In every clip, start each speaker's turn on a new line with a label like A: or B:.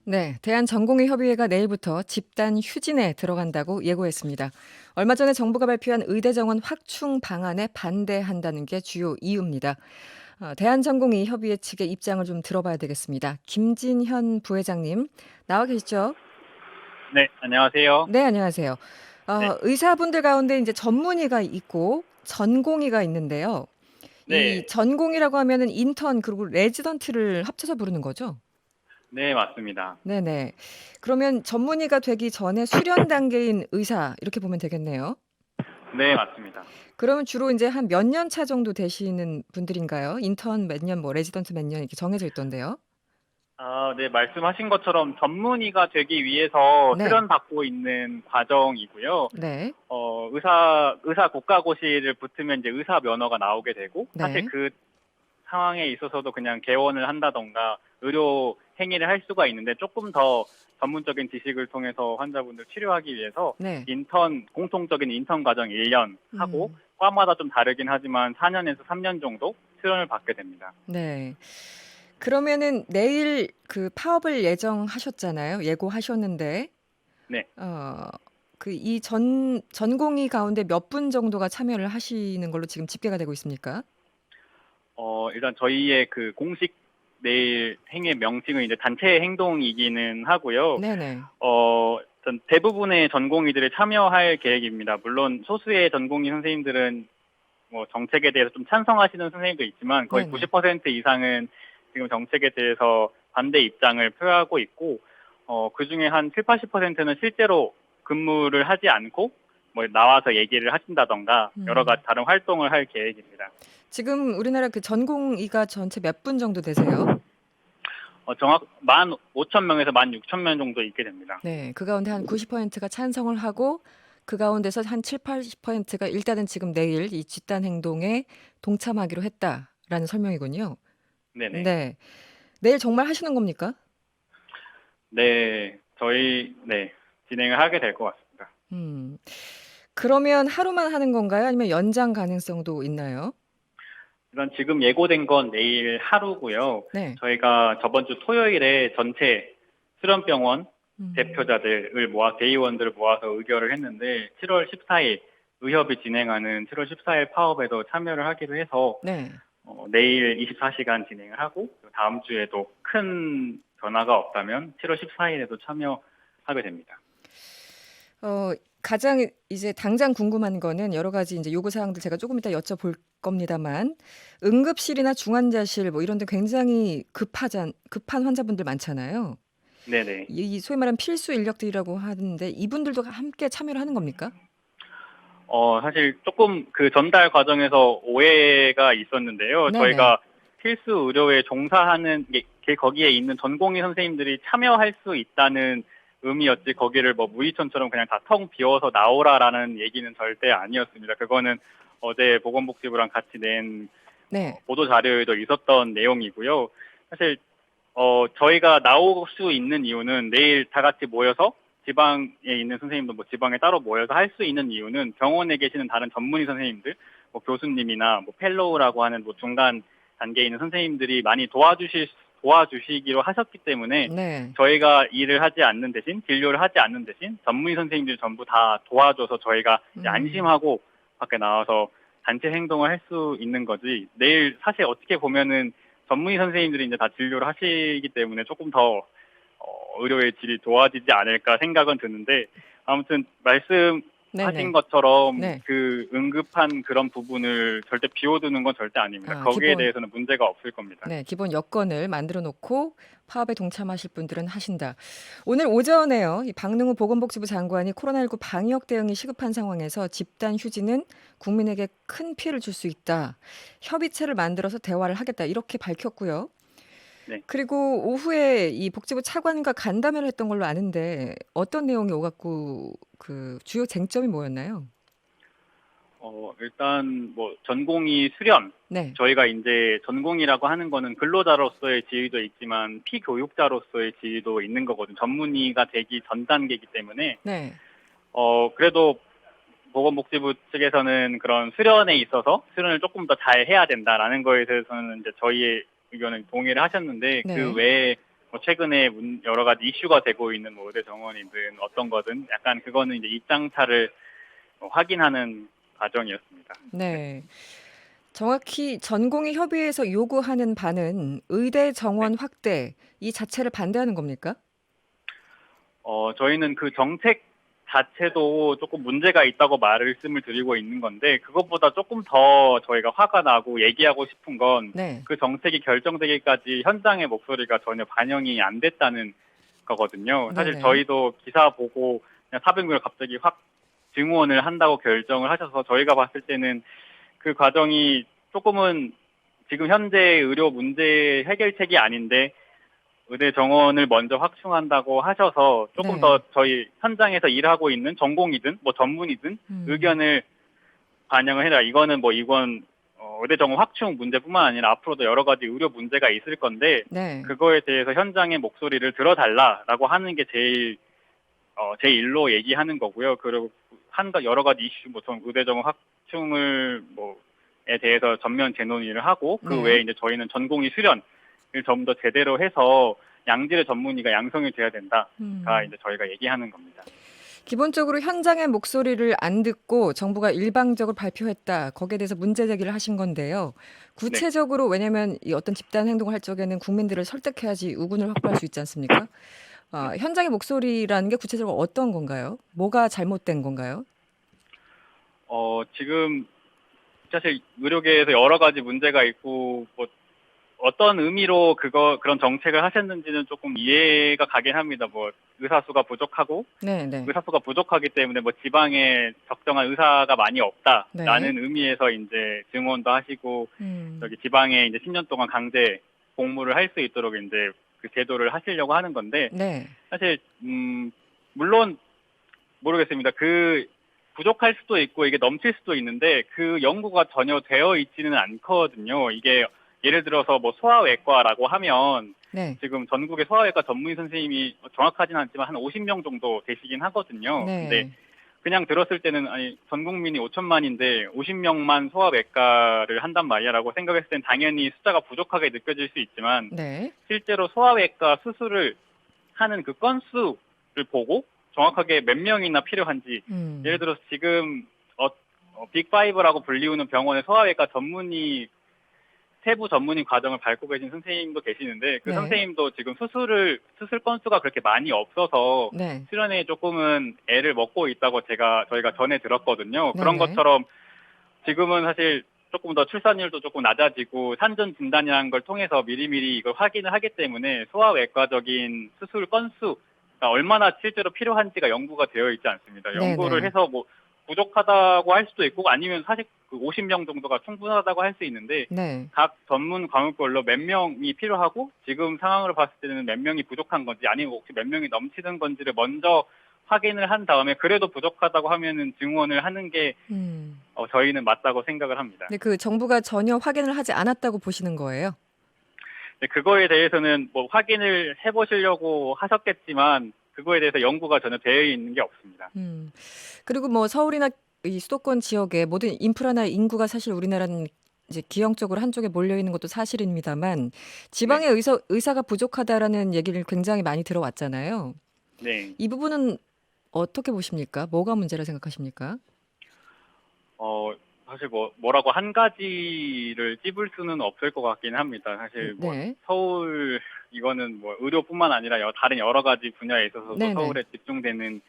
A: 네, 대한전공의협의회가 내일부터 집단 휴진에 들어간다고 예고했습니다. 얼마 전에 정부가 발표한 의대 정원 확충 방안에 반대한다는 게 주요 이유입니다. 대한전공의협의회 측의 입장을 좀 들어봐야 되겠습니다. 김진현 부회장님 나와 계시죠?
B: 네, 안녕하세요.
A: 네, 안녕하세요.
B: 네,
A: 의사분들 가운데 이제 전문의가 있고 전공의가 있는데요. 이
B: 네,
A: 전공이라고 하면은 인턴 그리고 레지던트를 합쳐서 부르는 거죠?
B: 네, 맞습니다.
A: 네네. 그러면 전문의가 되기 전에 수련 단계인 의사 이렇게 보면 되겠네요.
B: 네, 맞습니다.
A: 그러면 주로 이제 한 몇 년 차 정도 되시는 분들인가요? 인턴 몇 년, 뭐 레지던트 몇 년 이렇게 정해져 있던데요.
B: 네, 말씀하신 것처럼 전문의가 되기 위해서
A: 네.
B: 수련받고 있는 과정이고요.
A: 네.
B: 의사 국가고시를 붙으면 이제 의사 면허가 나오게 되고, 사실
A: 네.
B: 그 상황에 있어서도 그냥 개원을 한다던가 의료 행위를 할 수가 있는데 조금 더 전문적인 지식을 통해서 환자분들 치료하기 위해서
A: 네.
B: 공통적인 인턴 과정 1년 하고,
A: 음.
B: 과마다 좀 다르긴 하지만 4년에서 3년 정도 수련을 받게 됩니다.
A: 네. 그러면은 내일 그 파업을 예정하셨잖아요. 예고하셨는데
B: 네.
A: 어 그 이 전공의 가운데 몇 분 정도가 참여를 하시는 걸로 지금 집계가 되고 있습니까?
B: 일단 저희의 그 공식 내일 행의 명칭은 이제 단체 행동이기는 하고요.
A: 네네.
B: 전 대부분의 전공의들이 참여할 계획입니다. 물론 소수의 전공의 선생님들은 뭐 정책에 대해서 좀 찬성하시는 선생님도 있지만 거의
A: 네네.
B: 90% 이상은 지금 정책에 대해서 반대 입장을 표하고 있고, 그중에 한 7, 80%는 실제로 근무를 하지 않고 뭐 나와서 얘기를 하신다던가 여러
A: 음.
B: 가지 다른 활동을 할 계획입니다.
A: 지금 우리나라 그 전공의가 전체 몇 분 정도 되세요?
B: 정확 15,000명에서 16,000명 정도 있게 됩니다.
A: 네. 그 가운데 한 90%가 찬성을 하고 그 가운데서 한 7-80%가 일단은 지금 내일 이 집단 행동에 동참하기로 했다라는 설명이군요.
B: 네네.
A: 네. 내일 정말 하시는 겁니까?
B: 네, 네, 진행을 하게 될 것 같습니다.
A: 음. 그러면 하루만 하는 건가요? 아니면 연장 가능성도 있나요?
B: 일단 지금 예고된 건 내일 하루고요.
A: 네.
B: 저희가 저번 주 토요일에 전체 수련병원
A: 음.
B: 대의원들을 모아서 의결을 했는데 7월 14일 의협이 진행하는 7월 14일 파업에도 참여를 하기로 해서
A: 네.
B: 내일 24시간 진행을 하고 다음 주에도 큰 변화가 없다면 7월 14일에도 참여하게 됩니다.
A: 가장 이제 당장 궁금한 거는 여러 가지 이제 요구 사항들 제가 조금 이따 여쭤볼 겁니다만 응급실이나 중환자실 뭐 이런 데 굉장히 급한 환자분들 많잖아요.
B: 네네.
A: 이 소위 말하는 필수 인력들이라고 하는데 이분들도 함께 참여를 하는 겁니까?
B: 사실 조금 그 전달 과정에서 오해가 있었는데요.
A: 네네.
B: 저희가 필수 의료에 종사하는 거기에 있는 전공의 선생님들이 참여할 수 있다는 의미였지, 거기를 뭐 무의촌처럼 그냥 다 텅 비워서 나오라라는 얘기는 절대 아니었습니다. 그거는 어제 보건복지부랑 같이 낸
A: 네.
B: 보도 자료에도 있었던 내용이고요. 사실 저희가 나올 수 있는 이유는 내일 다 같이 모여서 지방에 있는 선생님도 뭐 지방에 따로 모여서 할 수 있는 이유는 병원에 계시는 다른 전문의 선생님들, 뭐 교수님이나 뭐 펠로우라고 하는 뭐 중간 단계에 있는 선생님들이 많이 도와주시기로 하셨기 때문에
A: 네.
B: 저희가 일을 하지 않는 대신, 진료를 하지 않는 대신 전문의 선생님들이 전부 다 도와줘서 저희가 이제
A: 음.
B: 안심하고 밖에 나와서 단체 행동을 할 수 있는 거지. 내일 사실 어떻게 보면은 전문의 선생님들이 이제 다 진료를 하시기 때문에 조금 더 의료의 질이 좋아지지 않을까 생각은 드는데, 아무튼 말씀하신
A: 네네.
B: 것처럼
A: 네.
B: 그 응급한 그런 부분을 절대 비워두는 건 절대 아닙니다.
A: 아
B: 거기에
A: 기본
B: 대해서는 문제가 없을 겁니다.
A: 네. 기본 여건을 만들어 놓고 파업에 동참하실 분들은 하신다. 오늘 오전에요. 이 박능후 보건복지부 장관이 코로나19 방역 대응이 시급한 상황에서 집단 휴진은 국민에게 큰 피해를 줄 수 있다. 협의체를 만들어서 대화를 하겠다. 이렇게 밝혔고요.
B: 네.
A: 그리고 오후에 이 복지부 차관과 간담회를 했던 걸로 아는데 어떤 내용이 오갔고 그 주요 쟁점이 뭐였나요?
B: 일단 뭐 전공의 수련,
A: 네.
B: 저희가 이제 전공이라고 하는 거는 근로자로서의 지위도 있지만 피교육자로서의 지위도 있는 거거든요. 전문의가 되기 전 단계이기 때문에
A: 네.
B: 그래도 보건복지부 측에서는 그런 수련에 있어서 수련을 조금 더 잘 해야 된다라는 거에 대해서는 이제 저희의 의견을 동의를 하셨는데, 그
A: 네.
B: 외에 뭐 최근에 여러 가지 이슈가 되고 있는 뭐 의대 정원이든 어떤 거든 약간 그거는 이제 입장차를 확인하는 과정이었습니다.
A: 네. 정확히 전공의 협의회에서 요구하는 바는 의대
B: 네.
A: 정원 확대 이 자체를 반대하는 겁니까?
B: 저희는 그 정책 자체도 조금 문제가 있다고 말씀을 드리고 있는 건데 그것보다 조금 더 저희가 화가 나고 얘기하고 싶은 건
A: 네.
B: 그 정책이 결정되기까지 현장의 목소리가 전혀 반영이 안 됐다는 거거든요. 사실
A: 네네.
B: 저희도 기사 보고 그냥 사병을 갑자기 확 증원을 한다고 결정을 하셔서 저희가 봤을 때는 그 과정이 조금은 지금 현재 의료 문제 해결책이 아닌데 의대 정원을 먼저 확충한다고 하셔서 조금 더
A: 네.
B: 저희 현장에서 일하고 있는 전공이든 뭐 전문이든
A: 음.
B: 의견을 반영을 해라. 이거는 뭐 이건 의대 정원 확충 문제뿐만 아니라 앞으로도 여러 가지 의료 문제가 있을 건데
A: 네.
B: 그거에 대해서 현장의 목소리를 들어달라라고 하는 게 제 일로 얘기하는 거고요. 그리고 여러 가지 이슈, 뭐 전 의대 정원 확충을 뭐에 대해서 전면 재논의를 하고 그
A: 네.
B: 외에 이제 저희는 전공의 수련을 좀 더 제대로 해서 양질의 전문의가 양성이 돼야 된다가
A: 음.
B: 이제 저희가 얘기하는 겁니다.
A: 기본적으로 현장의 목소리를 안 듣고 정부가 일방적으로 발표했다. 거기에 대해서 문제 제기를 하신 건데요.
B: 네.
A: 구체적으로 왜냐하면 이 어떤 집단 행동을 할 적에는 국민들을 설득해야지 우군을 확보할 수 있지 않습니까?
B: 네.
A: 현장의 목소리라는 게 구체적으로 어떤 건가요? 뭐가 잘못된 건가요?
B: 지금 사실 의료계에서 여러 가지 문제가 있고 뭐 어떤 의미로 그런 정책을 하셨는지는 조금 이해가 가긴 합니다. 뭐 의사 수가 부족하고
A: 네, 네.
B: 의사 수가 부족하기 때문에 뭐 지방에 적정한 의사가 많이
A: 네.
B: 없다라는 의미에서 이제 증원도 하시고
A: 음.
B: 저기 지방에 이제 10년 동안 강제 복무를 할 수 있도록 이제 그 제도를 하시려고 하는 건데
A: 네.
B: 사실 물론 모르겠습니다. 그 부족할 수도 있고 이게 넘칠 수도 있는데 그 연구가 전혀 되어 있지는 않거든요. 이게 예를 들어서 뭐 소아외과라고 하면
A: 네.
B: 지금 전국에 소아외과 전문의 선생님이 정확하진 않지만 한 50명 정도 되시긴 하거든요. 근데
A: 네.
B: 그냥 들었을 때는 아니 전 국민이 5천만인데 50명만 소아외과를 한단 말이야라고 생각했을 땐 당연히 숫자가 부족하게 느껴질 수 있지만
A: 네.
B: 실제로 소아외과 수술을 하는 그 건수를 보고 정확하게 몇 명이나 필요한지 예를
A: 음.
B: 들어서 지금 빅5라고 불리우는 병원의 소아외과 세부 전문의 과정을 밟고 계신 선생님도 계시는데 그
A: 네.
B: 선생님도 지금 수술 건수가 그렇게 많이 없어서
A: 네.
B: 수련에 조금은 애를 먹고 있다고 저희가 전에 들었거든요. 그런
A: 네네.
B: 것처럼 지금은 사실 조금 더 출산율도 조금 낮아지고 산전 진단이라는 걸 통해서 미리미리 이걸 확인을 하기 때문에 소아외과적인 수술 건수가 얼마나 실제로 필요한지가 연구가 되어 있지 않습니다. 연구를
A: 네네.
B: 해서 뭐 부족하다고 할 수도 있고 아니면 사실 그 50명 정도가 충분하다고 할 수 있는데
A: 네.
B: 각 전문 과목별로 몇 명이 필요하고 지금 상황으로 봤을 때는 몇 명이 부족한 건지 아니면 혹시 몇 명이 넘치는 건지를 먼저 확인을 한 다음에 그래도 부족하다고 하면은 증원을 하는 게
A: 음.
B: 저희는 맞다고 생각을 합니다.
A: 근데 그 정부가 전혀 확인을 하지 않았다고 보시는 거예요?
B: 근데 그거에 대해서는 뭐 확인을 해보시려고 하셨겠지만 그거에 대해서 연구가 전혀 되어 있는 게 없습니다.
A: 음. 그리고 뭐 서울이나 이 수도권 지역에 모든 인프라나 인구가 사실 우리나라는 이제 기형적으로 한쪽에 몰려 있는 것도 사실입니다만
B: 네,
A: 지방에 의사가 부족하다라는 얘기를 굉장히 많이 들어왔잖아요.
B: 네.
A: 이 부분은 어떻게 보십니까? 뭐가 문제라 생각하십니까?
B: 어, 사실 뭐라고 한 가지를 찝을 수는 없을 것 같긴 합니다. 사실 뭐
A: 네.
B: 서울 이거는 뭐 의료뿐만 아니라 다른 여러 가지 분야에 있어서도
A: 네네.
B: 서울에 집중되는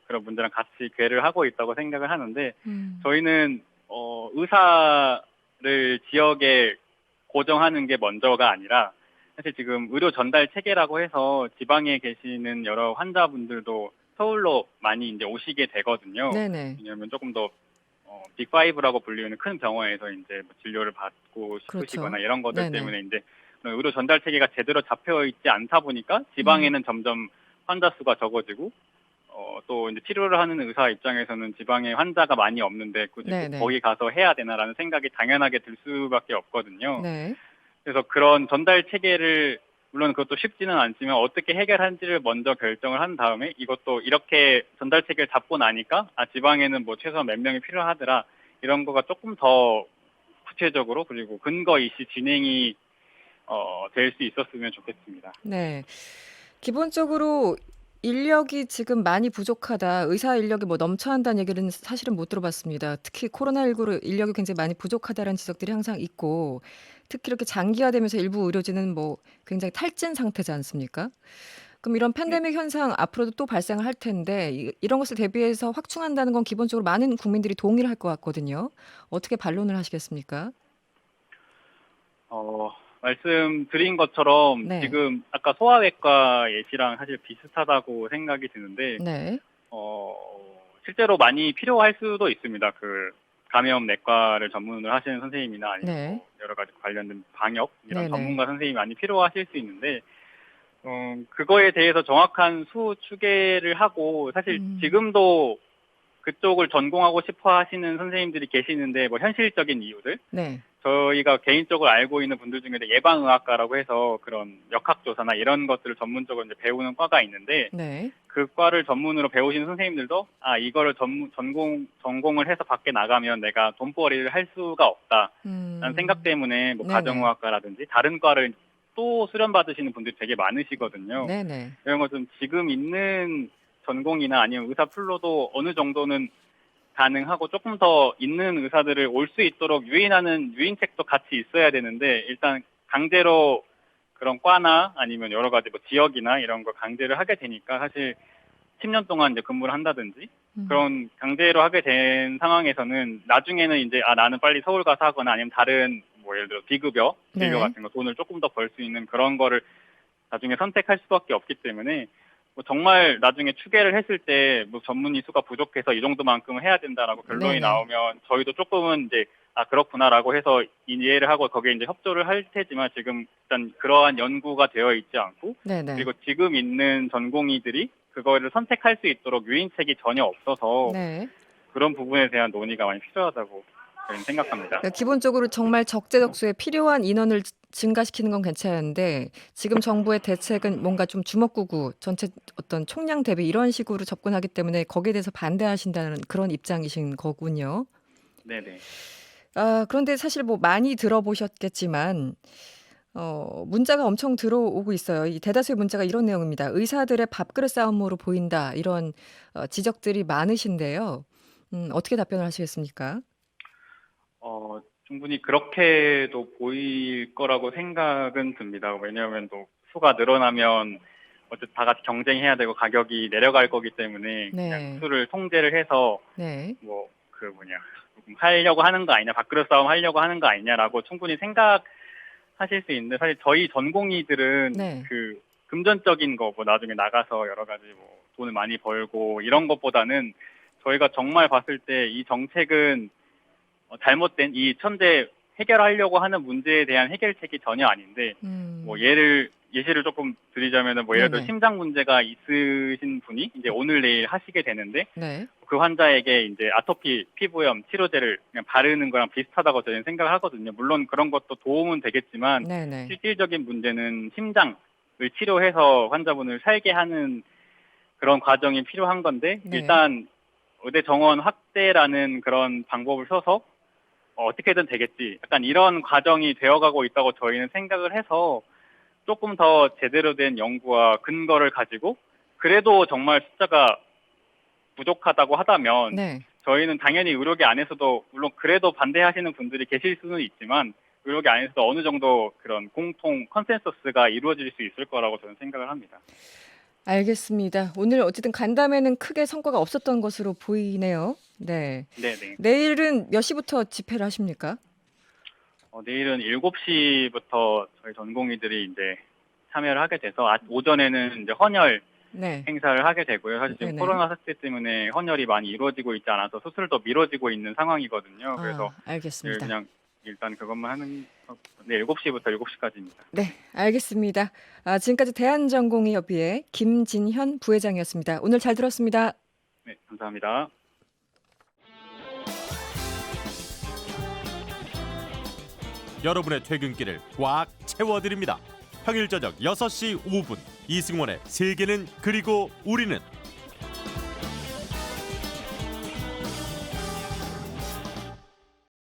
B: 그런 문제랑 같이 괴를 하고 있다고 생각을 하는데
A: 음.
B: 저희는 의사를 지역에 고정하는 게 먼저가 아니라 사실 지금 의료 전달 체계라고 해서 지방에 계시는 여러 환자분들도 서울로 많이 이제 오시게 되거든요.
A: 네네.
B: 왜냐하면 조금 더 빅5라고 불리는 큰 병원에서 이제 뭐 진료를 받고
A: 그렇죠.
B: 싶으시거나 이런 것들
A: 네네.
B: 때문에 이제 의료 전달 체계가 제대로 잡혀 있지 않다 보니까
A: 음.
B: 지방에는 점점 환자 수가 적어지고 또 이제 치료를 하는 의사 입장에서는 지방에 환자가 많이 없는데 굳이 꼭
A: 네네.
B: 거기 가서 해야 되나라는 생각이 당연하게 들 수밖에 없거든요.
A: 네.
B: 그래서 그런 전달 체계를 물론 그것도 쉽지는 않지만 어떻게 해결한지를 먼저 결정을 한 다음에 이것도 이렇게 전달 체계를 잡고 나니까 지방에는 뭐 최소한 몇 명이 필요하더라 이런 거가 조금 더 구체적으로 그리고 근거 이시 진행이 될 수 있었으면 좋겠습니다.
A: 네. 기본적으로 인력이 지금 많이 부족하다. 의사 인력이 뭐 넘쳐난다는 얘기는 사실은 못 들어봤습니다. 특히 코로나19로 인력이 굉장히 많이 부족하다는 지적들이 항상 있고 특히 이렇게 장기화되면서 일부 의료진은 뭐 굉장히 탈진 상태지 않습니까? 그럼 이런
B: 네.
A: 팬데믹 현상 앞으로도 또 발생을 할 텐데 이런 것을 대비해서 확충한다는 건 기본적으로 많은 국민들이 동의를 할 것 같거든요. 어떻게 반론을 하시겠습니까?
B: 어, 말씀드린 것처럼
A: 네.
B: 지금 아까 소아외과 예시랑 사실 비슷하다고 생각이 드는데,
A: 네.
B: 어, 실제로 많이 필요할 수도 있습니다. 그 감염 내과를 전문으로 하시는 선생님이나 아니면
A: 네.
B: 뭐 여러 가지 관련된 방역 이런
A: 네네.
B: 전문가 선생님이 많이 필요하실 수 있는데, 그거에 대해서 정확한 수 추계를 하고 사실
A: 음.
B: 지금도 그쪽을 전공하고 싶어 하시는 선생님들이 계시는데 뭐 현실적인 이유들
A: 네.
B: 저희가 개인적으로 알고 있는 분들 중에 예방의학과라고 해서 그런 역학조사나 이런 것들을 전문적으로 이제 배우는 과가 있는데
A: 네.
B: 그 과를 전문으로 배우시는 선생님들도 이거를 전공을 해서 밖에 나가면 내가 돈벌이를 할 수가 없다라는 생각
A: 음.
B: 때문에 뭐
A: 네네.
B: 가정의학과라든지 다른 과를 또 수련받으시는 분들이 되게 많으시거든요.
A: 네네.
B: 이런 것은 지금 있는 전공이나 아니면 의사 풀로도 어느 정도는 가능하고 조금 더 있는 의사들을 올 수 있도록 유인하는 유인책도 같이 있어야 되는데 일단 강제로 그런 과나 아니면 여러 가지 뭐 지역이나 이런 걸 강제를 하게 되니까 사실 10년 동안 이제 근무를 한다든지
A: 음.
B: 그런 강제로 하게 된 상황에서는 나중에는 이제 나는 빨리 서울 가서 하거나 아니면 다른 뭐 예를 들어 비급여 진료
A: 네.
B: 같은 거 돈을 조금 더 벌 수 있는 그런 거를 나중에 선택할 수밖에 없기 때문에 뭐 정말 나중에 추계를 했을 때 뭐 전문의 수가 부족해서 이 정도만큼은 해야 된다라고 결론이
A: 네네.
B: 나오면 저희도 조금은 이제 그렇구나라고 해서 이해를 하고 거기에 이제 협조를 할 테지만 지금 일단 그러한 연구가 되어 있지 않고
A: 네네.
B: 그리고 지금 있는 전공의들이 그거를 선택할 수 있도록 유인책이 전혀 없어서
A: 네.
B: 그런 부분에 대한 논의가 많이 필요하다고 저희는 생각합니다.
A: 그러니까 기본적으로 정말 적재적소에 필요한 인원을 증가시키는 건 괜찮은데 지금 정부의 대책은 뭔가 좀 주먹구구 전체 어떤 총량 대비 이런 식으로 접근하기 때문에 거기에 대해서 반대하신다는 그런 입장이신 거군요.
B: 네네.
A: 그런데 사실 뭐 많이 들어보셨겠지만 문자가 엄청 들어오고 있어요. 이 대다수의 문자가 이런 내용입니다. "의사들의 밥그릇 싸움으로 보인다." 이런 지적들이 많으신데요. 어떻게 답변을 하시겠습니까?
B: 충분히 그렇게도 보일 거라고 생각은 듭니다. 왜냐하면 또 수가 늘어나면 어쨌든 다 같이 경쟁해야 되고 가격이 내려갈 거기 때문에 그냥
A: 네.
B: 수를 통제를 해서
A: 네.
B: 뭐 조금 하려고 하는 거 아니냐, 밥그릇 싸움 하려고 하는 거 아니냐라고 충분히 생각하실 수 있는데 사실 저희 전공의들은
A: 네.
B: 그 금전적인 거 뭐 나중에 나가서 여러 가지 뭐 돈을 많이 벌고 이런 것보다는 저희가 정말 봤을 때 이 정책은 잘못된 이 현재 해결하려고 하는 문제에 대한 해결책이 전혀 아닌데 뭐
A: 음.
B: 예시를 조금 드리자면은 뭐 예를 들어
A: 네네.
B: 심장 문제가 있으신 분이 이제 오늘 내일 하시게 되는데
A: 네.
B: 그 환자에게 이제 아토피 피부염 치료제를 그냥 바르는 거랑 비슷하다고 저희는 생각을 하거든요. 물론 그런 것도 도움은 되겠지만
A: 네네.
B: 실질적인 문제는 심장을 치료해서 환자분을 살게 하는 그런 과정이 필요한 건데
A: 네.
B: 일단 의대 정원 확대라는 그런 방법을 써서 어떻게든 되겠지. 약간 이런 과정이 되어가고 있다고 저희는 생각을 해서 조금 더 제대로 된 연구와 근거를 가지고 그래도 정말 숫자가 부족하다고 하다면
A: 네.
B: 저희는 당연히 의료계 안에서도 물론 그래도 반대하시는 분들이 계실 수는 있지만 의료계 안에서도 어느 정도 그런 공통 컨센서스가 이루어질 수 있을 거라고 저는 생각을 합니다.
A: 알겠습니다. 오늘 어쨌든 간담회는 크게 성과가 없었던 것으로 보이네요. 네.
B: 네네.
A: 내일은 몇 시부터 집회를 하십니까?
B: 내일은 7시부터 저희 전공의들이 이제 참여를 하게 돼서 오전에는 이제 헌혈
A: 네.
B: 행사를 하게 되고요. 사실 지금
A: 네네.
B: 코로나 사태 때문에 헌혈이 많이 이루어지고 있지 않아서 수술도 미뤄지고 있는 상황이거든요. 그래서 내일
A: 알겠습니다.
B: 그냥 일단 그것만 하는 네, 7시부터 7시까지입니다.
A: 네, 알겠습니다. 지금까지 대한전공의협의회 김진현 부회장이었습니다. 오늘 잘 들었습니다.
B: 네, 감사합니다.
C: 여러분의 퇴근길을 꽉 채워드립니다. 평일 저녁 6시 5분 이승원의 세계는 그리고 우리는